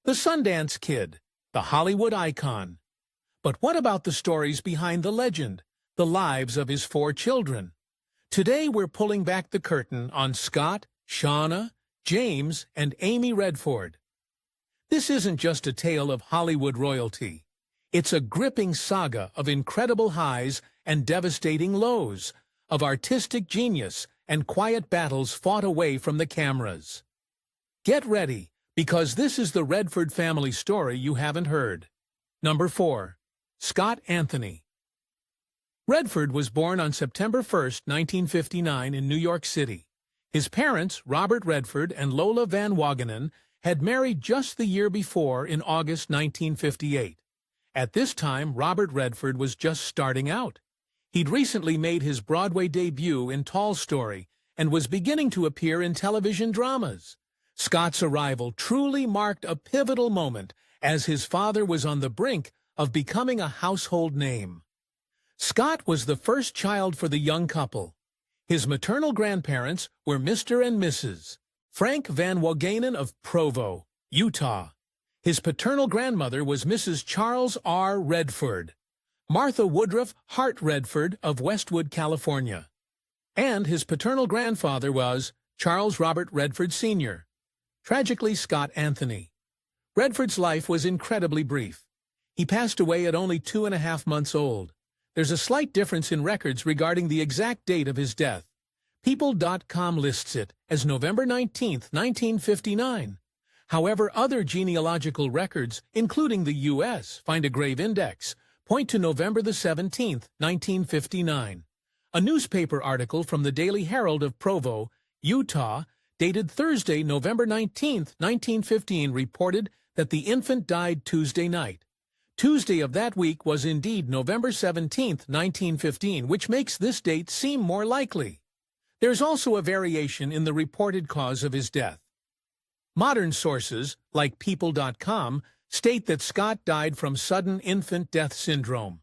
The Sundance Kid, the Hollywood icon. But what about the stories behind the legend, the lives of his 4 children? Today we're pulling back the curtain on Scott, Shauna, James, and Amy Redford. This isn't just a tale of Hollywood royalty. It's a gripping saga of incredible highs and devastating lows, of artistic genius and quiet battles fought away from the cameras. Get ready, because this is the Redford family story you haven't heard. Number 4. Scott Anthony. Redford was born on September 1, 1959 in New York City. His parents, Robert Redford and Lola Van Wagenen, had married just the year before in August 1958. At this time, Robert Redford was just starting out. He'd recently made his Broadway debut in Tall Story and was beginning to appear in television dramas. Scott's arrival truly marked a pivotal moment as his father was on the brink of becoming a household name. Scott was the first child for the young couple. His maternal grandparents were Mr. and Mrs. Frank Van Wagenen of Provo, Utah. His paternal grandmother was Mrs. Charles R. Redford, Martha Woodruff Hart Redford of Westwood, California. And his paternal grandfather was Charles Robert Redford Sr., tragically Scott Anthony. Redford's life was incredibly brief. He passed away at only 2.5 months old. There's a slight difference in records regarding the exact date of his death. People.com lists it as November 19, 1959. However, other genealogical records, including the U.S., find a grave index, point to November 17, 1959. A newspaper article from the Daily Herald of Provo, Utah, dated Thursday, November 19, 1915, reported that the infant died Tuesday night. Tuesday of that week was indeed November 17, 1915, which makes this date seem more likely. There's also a variation in the reported cause of his death. Modern sources, like People.com, state that Scott died from sudden infant death syndrome,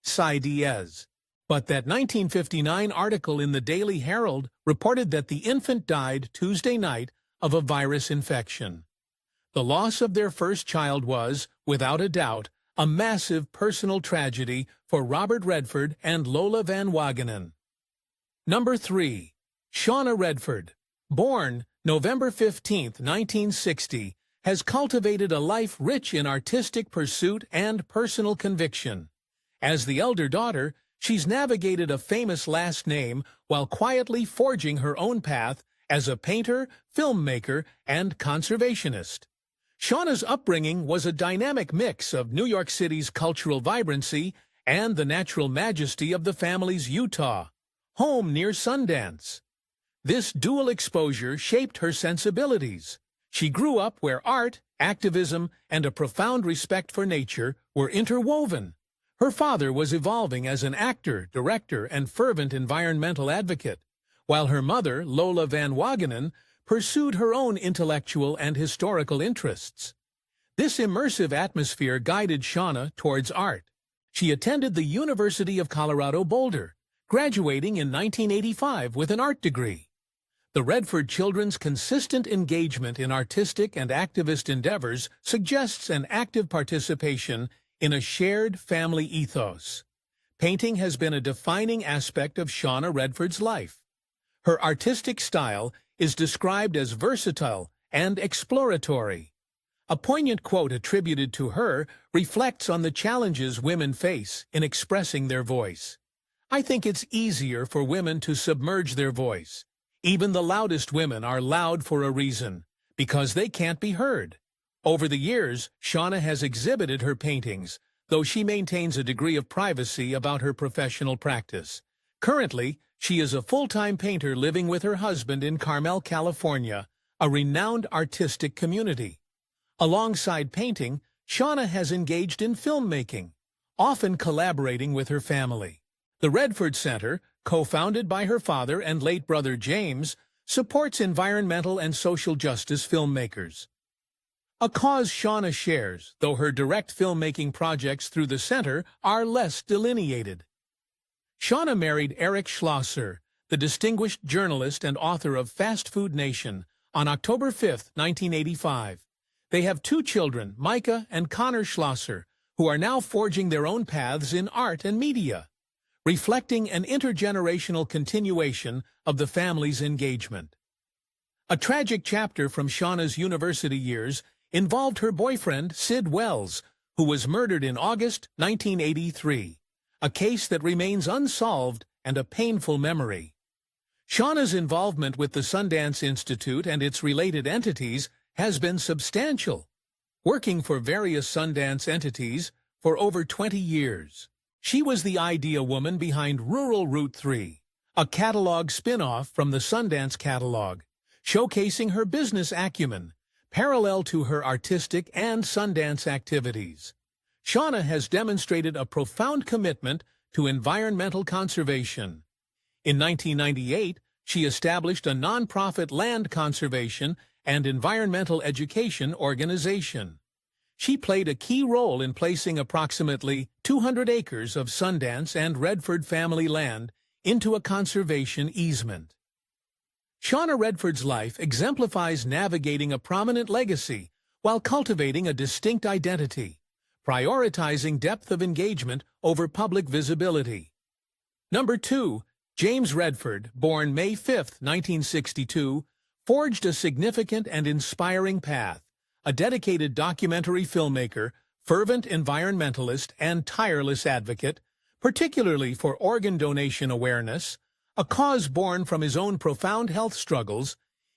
SIDS. But that 1959 article in the Daily Herald reported that the infant died Tuesday night of a virus infection. The loss of their first child was, without a doubt, a massive personal tragedy for Robert Redford and Lola Van Wagenen. Number 3. Shauna Redford. Born November 15, 1960, has cultivated a life rich in artistic pursuit and personal conviction. As the elder daughter, she's navigated a famous last name while quietly forging her own path as a painter, filmmaker, and conservationist. Shauna's upbringing was a dynamic mix of New York City's cultural vibrancy and the natural majesty of the family's Utah home near Sundance. This dual exposure shaped her sensibilities. She grew up where art, activism, and a profound respect for nature were interwoven. Her father was evolving as an actor, director, and fervent environmental advocate, while her mother, Lola Van Wagenen, pursued her own intellectual and historical interests. This immersive atmosphere guided Shauna towards art. She attended the University of Colorado Boulder, graduating in 1985 with an art degree. The Redford children's consistent engagement in artistic and activist endeavors suggests an active participation in a shared family ethos. Painting has been a defining aspect of Shauna Redford's life. Her artistic style is described as versatile and exploratory. A poignant quote attributed to her reflects on the challenges women face in expressing their voice. "I think it's easier for women to submerge their voice. Even the loudest women are loud for a reason, because they can't be heard." Over the years, Shauna has exhibited her paintings, though she maintains a degree of privacy about her professional practice. Currently, she is a full-time painter living with her husband in Carmel, California, a renowned artistic community. Alongside painting, Shauna has engaged in filmmaking, often collaborating with her family. The Redford Center, co-founded by her father and late brother James, supports environmental and social justice filmmakers. A cause Shauna shares, though her direct filmmaking projects through the center are less delineated. Shauna married Eric Schlosser, the distinguished journalist and author of Fast Food Nation, on October 5, 1985. They have two children, Micah and Connor Schlosser, who are now forging their own paths in art and media, reflecting an intergenerational continuation of the family's engagement. A tragic chapter from Shauna's university years involved her boyfriend, Sid Wells, who was murdered in August 1983, a case that remains unsolved and a painful memory. Shauna's involvement with the Sundance Institute and its related entities has been substantial, working for various Sundance entities for over 20 years. She was the idea woman behind Rural Route 3, a catalog spin-off from the Sundance catalog, showcasing her business acumen, parallel to her artistic and Sundance activities. Shauna has demonstrated a profound commitment to environmental conservation. In 1998, she established a nonprofit land conservation and environmental education organization. She played a key role in placing approximately 200 acres of Sundance and Redford family land into a conservation easement. Shauna Redford's life exemplifies navigating a prominent legacy while cultivating a distinct identity, prioritizing depth of engagement over public visibility. Number 2. James Redford, born May 5, 1962, forged a significant and inspiring path, a dedicated documentary filmmaker, fervent environmentalist, and tireless advocate, particularly for organ donation awareness, a cause born from his own profound health struggles.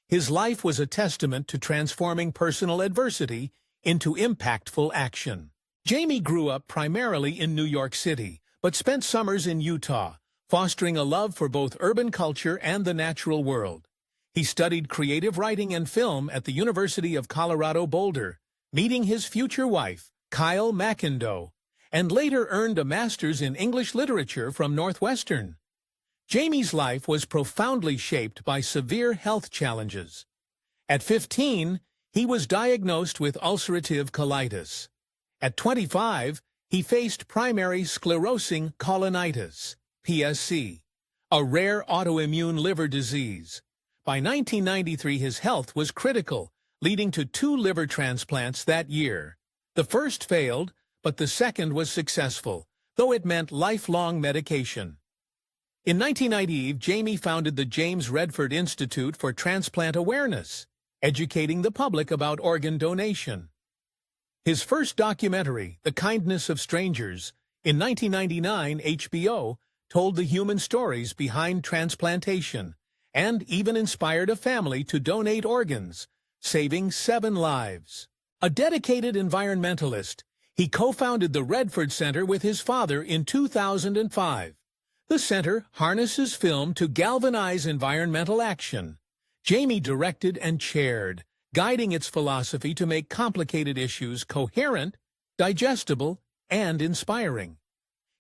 His life was a testament to transforming personal adversity into impactful action. Jamie grew up primarily in New York City, but spent summers in Utah, fostering a love for both urban culture and the natural world. He studied creative writing and film at the University of Colorado Boulder, meeting his future wife, Kyle McIndoe, and later earned a master's in English literature from Northwestern. Jamie's life was profoundly shaped by severe health challenges. At 15, he was diagnosed with ulcerative colitis. At 25, he faced primary sclerosing cholangitis, PSC, a rare autoimmune liver disease. By 1993, his health was critical, leading to 2 liver transplants that year. The first failed, but the second was successful, though it meant lifelong medication. In 1990, Jamie founded the James Redford Institute for Transplant Awareness, educating the public about organ donation. His first documentary, The Kindness of Strangers, in 1999, HBO, told the human stories behind transplantation, and even inspired a family to donate organs, saving 7 lives. A dedicated environmentalist, he co-founded the Redford Center with his father in 2005. The center harnesses film to galvanize environmental action. Jamie directed and chaired, guiding its philosophy to make complicated issues coherent, digestible, and inspiring.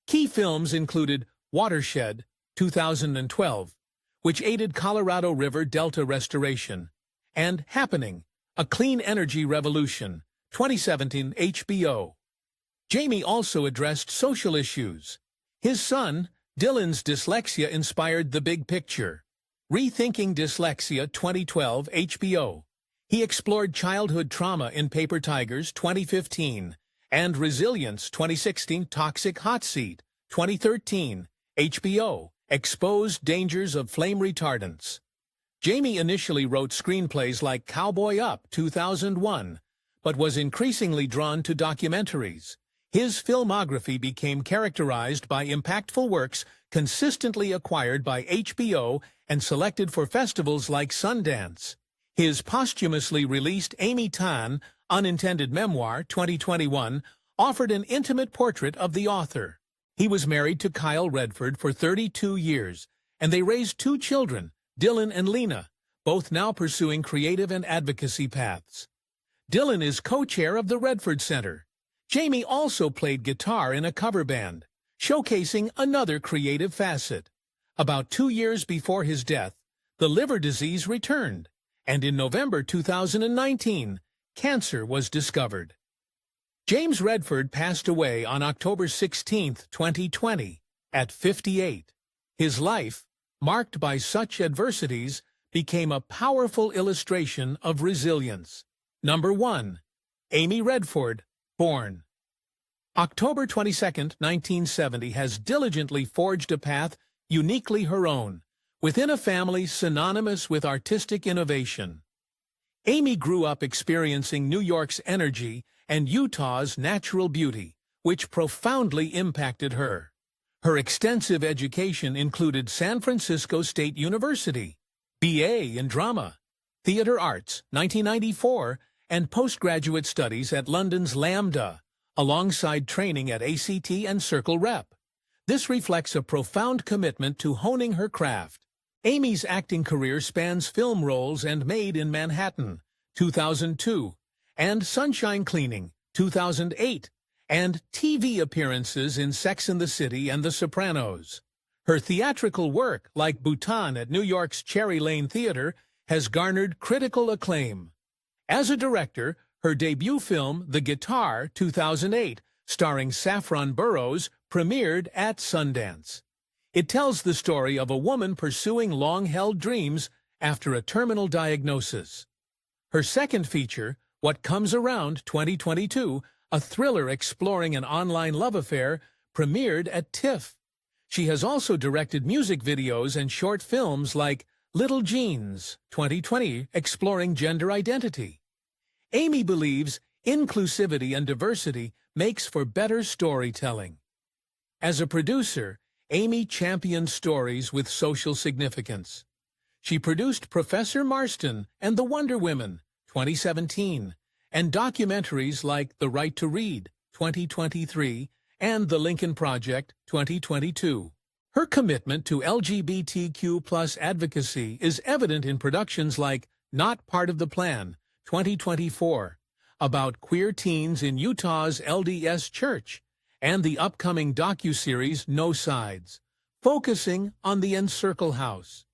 Key films included Watershed, 2012, which aided Colorado River Delta restoration, and Happening, A Clean Energy Revolution, 2017 HBO. Jamie also addressed social issues. His son, Dylan's dyslexia inspired The Big Picture, Rethinking Dyslexia, 2012 HBO. He explored childhood trauma in Paper Tigers, 2015, and Resilience, 2016 Toxic Hot Seat, 2013 HBO. Exposed dangers of flame retardants. Jamie initially wrote screenplays like Cowboy Up, 2001, but was increasingly drawn to documentaries. His filmography became characterized by impactful works consistently acquired by HBO and selected for festivals like Sundance. His posthumously released Amy Tan, Unintended Memoir, 2021, offered an intimate portrait of the author. He was married to Kyle Redford for 32 years, and they raised 2 children, Dylan and Lena, both now pursuing creative and advocacy paths. Dylan is co-chair of the Redford Center. Jamie also played guitar in a cover band, showcasing another creative facet. About 2 years before his death, the liver disease returned, and in November 2019, cancer was discovered. James Redford passed away on October 16, 2020, at 58. His life, marked by such adversities, became a powerful illustration of resilience. Number 1. Amy Redford, born October 22, 1970, has diligently forged a path uniquely her own, within a family synonymous with artistic innovation. Amy grew up experiencing New York's energy and Utah's natural beauty, which profoundly impacted her. Her extensive education included San Francisco State University, B.A. in Drama, Theatre Arts, 1994, and postgraduate studies at London's Lambda, alongside training at ACT and Circle Rep. This reflects a profound commitment to honing her craft. Amy's acting career spans film roles and Made in Manhattan, 2002, and Sunshine Cleaning, 2008, and TV appearances in Sex and the City and The Sopranos. Her theatrical work, like Bhutan at New York's Cherry Lane Theater, has garnered critical acclaim. As a director, her debut film, The Guitar, 2008, starring Saffron Burrows, premiered at Sundance. It tells the story of a woman pursuing long-held dreams after a terminal diagnosis. Her second feature, What Comes Around, 2022, a thriller exploring an online love affair, premiered at TIFF. She has also directed music videos and short films like Little Jeans, 2020, exploring gender identity. Amy believes inclusivity and diversity makes for better storytelling. As a producer, Amy championed stories with social significance. She produced Professor Marston and the Wonder Women, 2017, and documentaries like The Right to Read, 2023, and The Lincoln Project, 2022. Her commitment to LGBTQ+ advocacy is evident in productions like Not Part of the Plan, 2024, about queer teens in Utah's LDS Church, and the upcoming docuseries No Sides, focusing on the Encircle House.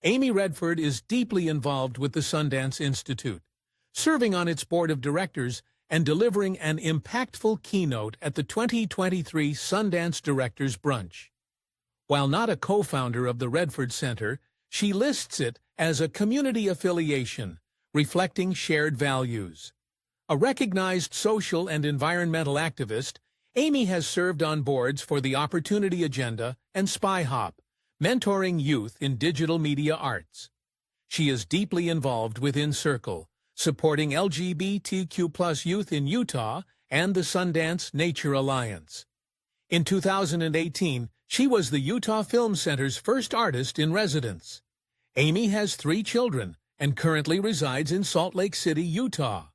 Amy Redford is deeply involved with the Sundance Institute, serving on its board of directors and delivering an impactful keynote at the 2023 Sundance Directors Brunch. While not a co-founder of the Redford Center, she lists it as a community affiliation, reflecting shared values. A recognized social and environmental activist, Amy has served on boards for the Opportunity Agenda and SpyHop, mentoring youth in digital media arts. She is deeply involved with Encircle, supporting LGBTQ+ youth in Utah and the Sundance Nature Alliance. In 2018, she was the Utah Film Center's first artist in residence. Amy has 3 children and currently resides in Salt Lake City, Utah.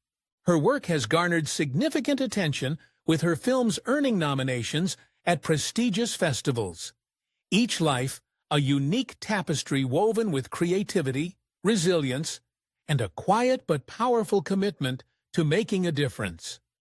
Her work has garnered significant attention, with her films earning nominations at prestigious festivals. Each life, a unique tapestry woven with creativity, resilience, and a quiet but powerful commitment to making a difference.